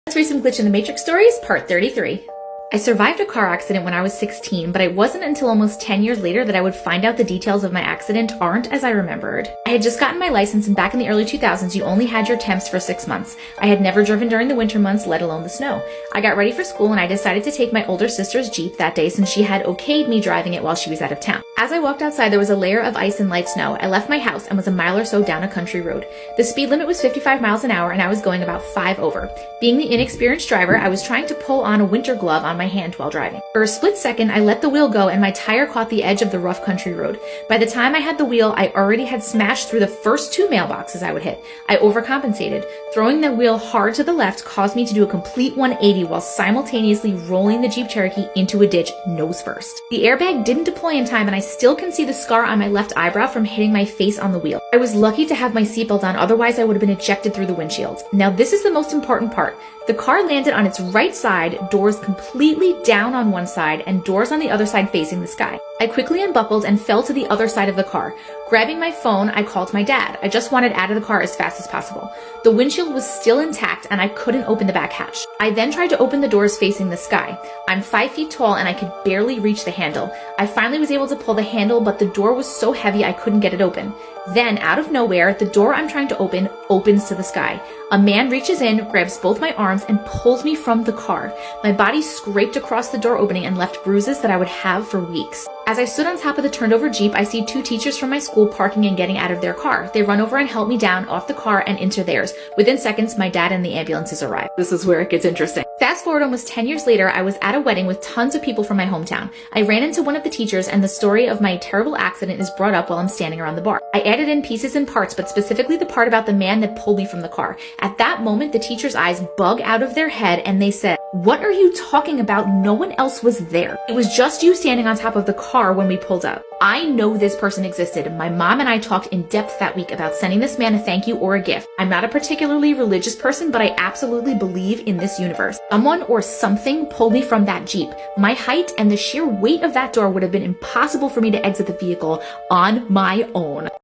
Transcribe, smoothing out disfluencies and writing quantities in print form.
Let's read some Glitch in the Matrix stories, part 33. I survived a car accident when I was 16, but it wasn't until almost 10 years later that I would find out the details of my accident aren't as I remembered. I had just gotten my license, and back in the early 2000s, you only had your temps for 6 months. I had never driven during the winter months, let alone the snow. I got ready for school, and I decided to take my older sister's Jeep that day since she had okayed me driving it while she was out of town. As I walked outside, there was a layer of ice and light snow. I left my house and was a mile or so down a country road. The speed limit was 55 miles an hour, and I was going about 5 over. Being the inexperienced driver, I was trying to pull on a winter glove on my hand while driving. For a split second, I let the wheel go and my tire caught the edge of the rough country road. By the time I had the wheel, I already had smashed through the first 2 mailboxes I would hit. I overcompensated. Throwing the wheel hard to the left caused me to do a complete 180 while simultaneously rolling the Jeep Cherokee into a ditch nose first. The airbag didn't deploy in time, and I still can see the scar on my left eyebrow from hitting my face on the wheel. I was lucky to have my seatbelt on, otherwise I would have been ejected through the windshield. Now this is the most important part. The car landed on its right side, doors completely down on one side and doors on the other side facing the sky. I quickly unbuckled and fell to the other side of the car. Grabbing my phone, I called my dad. I just wanted out of the car as fast as possible. The windshield was still intact and I couldn't open the back hatch. I then tried to open the doors facing the sky. I'm 5 feet tall and I could barely reach the handle. I finally was able to pull the handle, but the door was so heavy I couldn't get it open. Then, out of nowhere, the door I'm trying to open opens to the sky. A man reaches in, grabs both my arms, and pulls me from the car. My body scraped across the door opening and left bruises that I would have for weeks. As I stood on top of the turned over Jeep, I see 2 teachers from my school parking and getting out of their car. They run over and help me down off the car and into theirs. Within seconds, my dad and the ambulances arrive. This is where it gets interesting. Fast forward almost 10 years later, I was at a wedding with tons of people from my hometown. I ran into one of the teachers and the story of my terrible accident is brought up while I'm standing around the bar. I added in pieces and parts, but specifically the part about the man that pulled me from the car. At that moment, the teacher's eyes bug out of their head and they said, "What are you talking about? No one else was there. It was just you standing on top of the car when we pulled up." I know this person existed. My mom and I talked in depth that week about sending this man a thank you or a gift. I'm not a particularly religious person, but I absolutely believe in this universe. Someone or something pulled me from that Jeep. My height and the sheer weight of that door would have been impossible for me to exit the vehicle on my own.